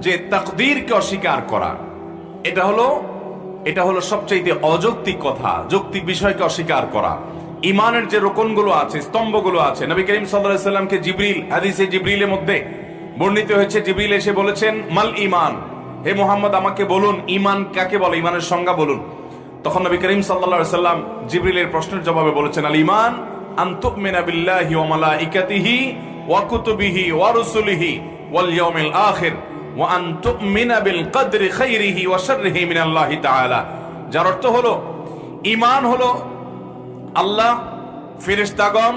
যে তাকদীরকে অস্বীকার করা এটা হলো সবচেয়ে অযৌক্তিক কথা। যৌক্তিক বিষয়কে অস্বীকার করা, ইমানের যে রোকনগুলো আছে, স্তম্ভগুলো আছে। নবী করিম সাল্লাল্লাহু আলাইহি সাল্লামকে জিবরিল, হাদিসে জিবরিলের মধ্যে বর্ণিত হয়েছে, জিবরিল এসে বলেছেন, মাল ঈমান, হে মুহাম্মদ আমাকে বলুন ঈমান কাকে বলে, ঈমানের সংজ্ঞা বলুন। তখন নবী করিম সাল্লাল্লাহু আলাইহি সাল্লাম জিবরিলের প্রশ্নের জবাবে বলেছেন, আল ঈমান আন তুমিনা বিল্লাহি ওয়া মালাইকাতিহি ওয়া কুতুবিহি ওয়া রুসুলিহি ওয়াল ইয়াউমিল আখির ওয়া আন তুমিনা বিল কদরি খাইরিহি ওয়া শাররিহি মিনাল্লাহি তাআলা। যার অর্থ হলো ঈমান হলো আল্লাহ, ফেরেশতাগণ,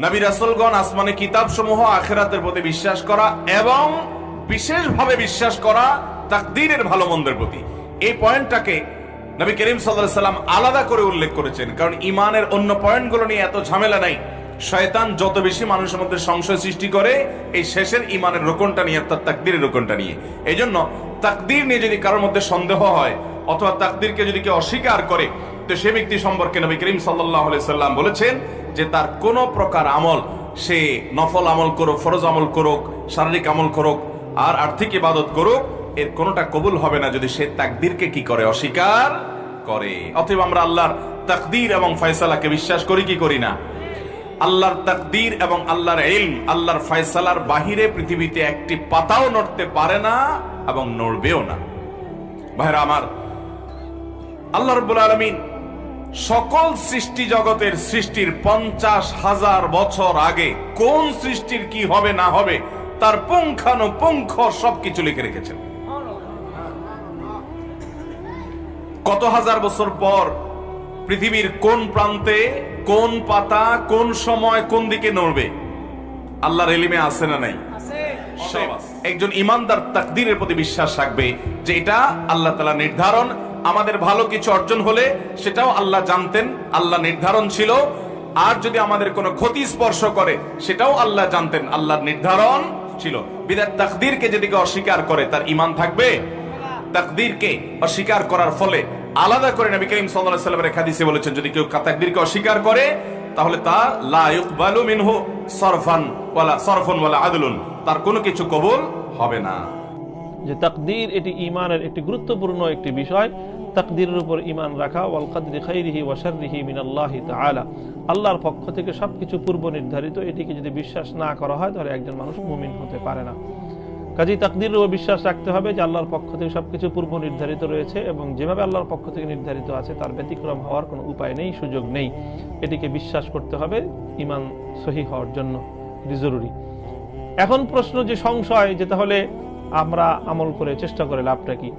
নবী রাসূলগণ, আসমানি কিতাবসমূহ, আখিরাতের প্রতি বিশ্বাস করা এবং বিশেষভাবে বিশ্বাস করা তাকদীরের ভালো মন্দের প্রতি। এই পয়েন্টটাকে নবী করিম সাল্লাল্লাহু আলাইহি সাল্লাম আলাদা করে উল্লেখ করেছেন, কারণ ঈমানের অন্য পয়েন্টগুলো নিয়ে এত ঝামেলা নাই। শয়তান যত বেশি মানুষের মধ্যে সংশয় সৃষ্টি করে এই শেষের ঈমানের রোকনটা নিয়ে, অর্থাৎ তাকদীরের রোকনটা নিয়ে। এই জন্য তাকদীর নিয়ে যদি কারোর মধ্যে সন্দেহ হয় অথবা তাকদীরকে যদি কেউ অস্বীকার করে, তো সে ব্যক্তি সম্পর্কে নবী করিম সাল্লাল্লাহু আলাইহি সাল্লাম বলেছেন যে তার কোনো প্রকার আমল, সে নফল আমল করুক, ফরজ আমল করুক, শারীরিক আমল করুক আর আর্থিক ইবাদত করুক, এর কোনোটা কবুল হবে না যদি সে তাকদীরকে কি করে, অস্বীকার করে। অতএব আমরা আল্লাহর তাকদীর এবং ফয়সালাকে বিশ্বাস করি কি করি না? আল্লাহর তাকদীর এবং আল্লাহর ইলম, আল্লাহর ফয়সালার বাহিরে পৃথিবীতে একটি পাতাও নড়তে পারে না এবং নড়বেও না। ভাইরা আমার, আল্লাহ রাব্বুল আলামিন সকল সৃষ্টি জগতের সৃষ্টির 50,000 বছর আগে কোন সৃষ্টির কি হবে না হবে তার পুঙ্খানুপুঙ্খ সবকিছু লিখে রেখেছেন। কত হাজার বছর পর পৃথিবীর কোন প্রান্তে কোন পাতা কোন সময় কোন দিকে নড়বে আল্লাহর ইলমে আছে না নাই? একজন ইমানদার তাকদীরের প্রতি বিশ্বাস রাখবে যে এটা আল্লাহ তাআলা নির্ধারণ। আমাদের ভালো কিছু অর্জন হলে সেটাও আল্লাহ জানতেন, আল্লাহ নির্ধারণ ছিল। আর যদি আমাদের কোনো ক্ষতি স্পর্শ করে সেটাও আল্লাহ জানতেন, আল্লাহর নির্ধারণ ছিল। বিধায় তাকদীরকে যদি কেউ অস্বীকার করে তার ঈমান থাকবে? তাকদীরকে অস্বীকার করার ফলে আলাদা করে নবী করিম সাল্লাল্লাহু আলাইহি ওয়াসাল্লামের হাদিসে বলেছেন, যদি কেউ তাকদীরকে অস্বীকার করে তাহলে তা লা ইউকবালু মিনহু সরফুন ওয়ালা আদলুন, তার কোনো কিছু কবুল হবে না। যে তাকদীর এটি ঈমানের একটি গুরুত্বপূর্ণ একটি বিষয়। তাকদীরের উপর ঈমান রাখা, ওয়াল কদরি খাইরিহি ওয়া শাররিহি মিনাল্লাহি তাআলা, আল্লাহর পক্ষ থেকে সবকিছু পূর্ব নির্ধারিত। এটিকে যদি বিশ্বাস না করা হয় তাহলে একজন মানুষ মুমিন হতে পারে না। কাজেই তাকদীরের উপর বিশ্বাস রাখতে হবে যে আল্লাহর পক্ষ থেকে সবকিছু পূর্ব নির্ধারিত রয়েছে এবং যেভাবে আল্লাহর পক্ষ থেকে নির্ধারিত আছে তার ব্যতিক্রম হওয়ার কোনো উপায় নেই, সুযোগ নেই। এটিকে বিশ্বাস করতে হবে ঈমান সহিহ হওয়ার জন্য, এটি জরুরি। এখন প্রশ্ন যে সংশয়, যে তাহলে আমরা আমল করে চেষ্টা করে লাভটা কি?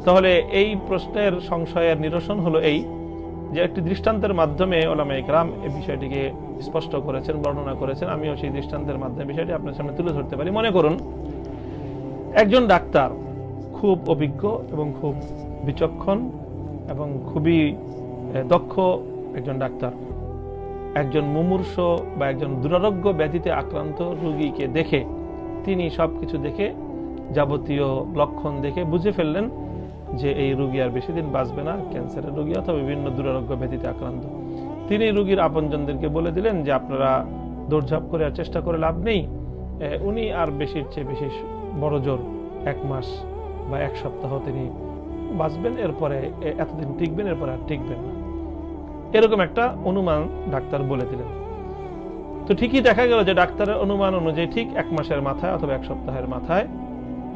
তাহলে এই প্রশ্নের সংশয়ের নিরসন হলো এই যে একটি দৃষ্টান্তের মাধ্যমে উলামায়ে কেরাম এই বিষয়টিকে স্পষ্ট করেছেন, বর্ণনা করেছেন। আমিও সেই দৃষ্টান্তের মাধ্যমে বিষয়টি আপনার সামনে তুলে ধরতে পারি। মনে করুন একজন ডাক্তার খুব অভিজ্ঞ এবং খুব বিচক্ষণ এবং খুবই দক্ষ একজন ডাক্তার একজন মুমূর্ষ বা একজন দুরারোগ্য ব্যাধিতে আক্রান্ত রোগীকে দেখে, তিনি সবকিছু দেখে, যাবতীয় লক্ষণ দেখে বুঝে ফেললেন যে এই রোগী আর বেশি দিন বাঁচবে না, ক্যান্সারের রোগী অথবা বিভিন্ন দুরারোগ্য ব্যাধিতে আক্রান্ত। তিনি রোগীর আপনজনদেরকে বলে দিলেন যে আপনারা দৌড়ঝাঁপ করে আর চেষ্টা করে লাভ নেই, উনি আর বেশির চেয়ে বেশি বড় জোর 1 মাস বা 1 সপ্তাহ তিনি বাঁচবেন, এরপরে এতদিন টিকবেন, এরপরে আর টিকবেন না। এরকম একটা অনুমান ডাক্তার বলে দিলেন। তো ঠিকই দেখা গেল যে ডাক্তারের অনুমান অনুযায়ী ঠিক 1 মাসের মাথায় অথবা 1 সপ্তাহের মাথায়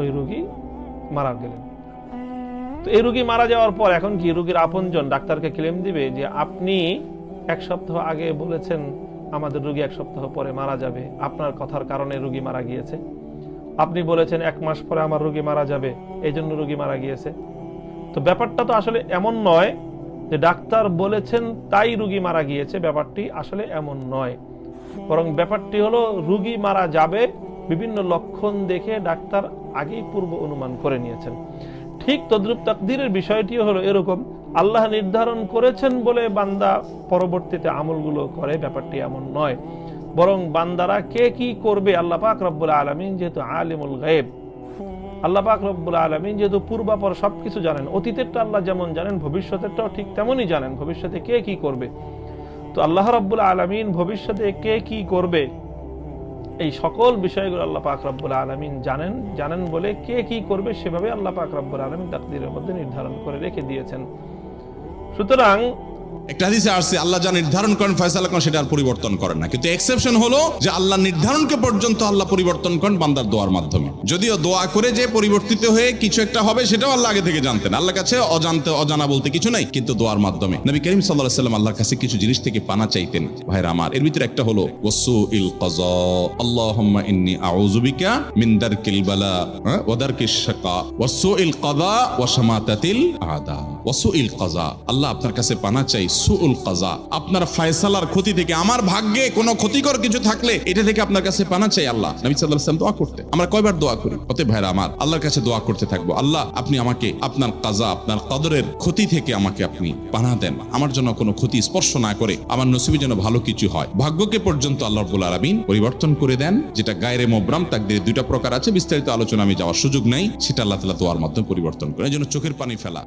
ওই রোগী মারা গেলেন। তো এই রোগী মারা যাওয়ার পর এখন কি রোগীর আপনজন ডাক্তারকে ক্লেম দিবে যে আপনি 1 সপ্তাহ আগে বলেছেন আমাদের রোগী 1 সপ্তাহ পরে মারা যাবে, আপনার কথার কারণে রোগী মারা গিয়েছে। আপনি বলেছেন 1 মাস পরে আমার রোগী মারা যাবে, এই জন্য রোগী মারা গিয়েছে। তো ব্যাপারটা তো আসলে এমন নয় যে ডাক্তার বলেছেন তাই রোগী মারা গিয়েছে, ব্যাপারটি আসলে এমন নয়। বরং ব্যাপারটি হলো রোগী মারা যাবে বিভিন্ন লক্ষণ দেখে ডাক্তার আগেই পূর্ব অনুমান করে নিয়েছেন। ঠিক তদ্রূপ তাকদীরের বিষয়টিও হলো এরকম, আল্লাহ নির্ধারণ করেছেন বলে বান্দা পরবর্তীতে আমলগুলো করে, ব্যাপারটি এমন নয়। বরং বান্দারা কে কি করবে আল্লাহ পাক রব্বুল আলামিন যেহেতু আলিমুল গায়ব, আল্লাহ পাক রব্বুল আলামিন যেহেতু পূর্বাপর সবকিছু জানেন, অতীতেরটা আল্লাহ যেমন জানেন ভবিষ্যতেরটাও ঠিক তেমনই জানেন, ভবিষ্যতে কে কি করবে। তো আল্লাহ রব্বুল আলামিন ভবিষ্যতে কে কি করবে এই সকল বিষয়গুলো আল্লাহ পাক রব্বুল আলামিন জানেন বলে কে কি করবে সেভাবে আল্লাহ পাক রব্বুল আলামিন তাকদীরের মধ্যে নির্ধারণ করে রেখে দিয়েছেন। সুতরাং একটা হাদিসে আসছে আল্লাহ যা নির্ধারণ করেন ফয়সালা করেন সেটা আর পরিবর্তন করেন না, কিন্তু এক্সেপশন হলো যে আল্লাহ নির্ধারণকে পর্যন্ত আল্লাহ পরিবর্তন করেন বান্দার দোয়ার মাধ্যমে। যদিও দোয়া করে যে পরিবর্তিত হয়ে কিছু একটা হবে সেটাও আল্লাহ আগে থেকে জানতেন, আল্লাহর কাছে অজানা বলতে কিছু নাই, কিন্তু দোয়ার মাধ্যমে নবী করিম সাল্লাল্লাহু আলাইহি ওয়াসাল্লাম আল্লাহর কাছে কিছু জিনিস থেকে পানা চাইতেন। ভাইরা আমার, এর ভিতরে একটা হলো ওয়াসুইল কাযা, আল্লাহুম্মা ইন্নী আউযু বিকা মিন দারকিল বালা ওয়া দারকিশ শাকা ওয়াসুইল কাযা ওয়া শামাতাতিল আদা। ওয়াসুইল কাযা, আল্লাহ আপনার কাছে পানা চাই সুউল কাযা, আপনার ফয়সালার ক্ষতি থেকে, আমার ভাগ্যে কোনো ক্ষতিকর কিছু থাকলে এটা থেকে আপনার কাছে পানা চাই আল্লাহ। নবী সাল্লাল্লাহু আলাইহি ওয়াসাল্লাম দোয়া করতেন। আমরা কয়বার দোয়া করি? অতএব ভাইরা আমার, আল্লাহর কাছে দোয়া করতে থাকবো, আল্লাহ আপনি আমাকে আপনার কাযা, আপনার কদরের ক্ষতি থেকে আমাকে আপনি পানা দেন, আমার জন্য কোনো ক্ষতি স্পর্শ না করে আমার নসিবে যেন ভালো কিছু হয়। ভাগ্যকে পর্যন্ত আল্লাহ রাব্বুল আলামিন পরিবর্তন করে দেন, যেটা গায়রে মুবরাম তাকদীর দুইটা প্রকার আছে, বিস্তারিত আলোচনা আমি যাওয়ার সুযোগ নাই, সেটা আল্লাহ তাআলা দোয়ার মাধ্যমে পরিবর্তন করেন। এই জন্য চোখের পানি ফেলা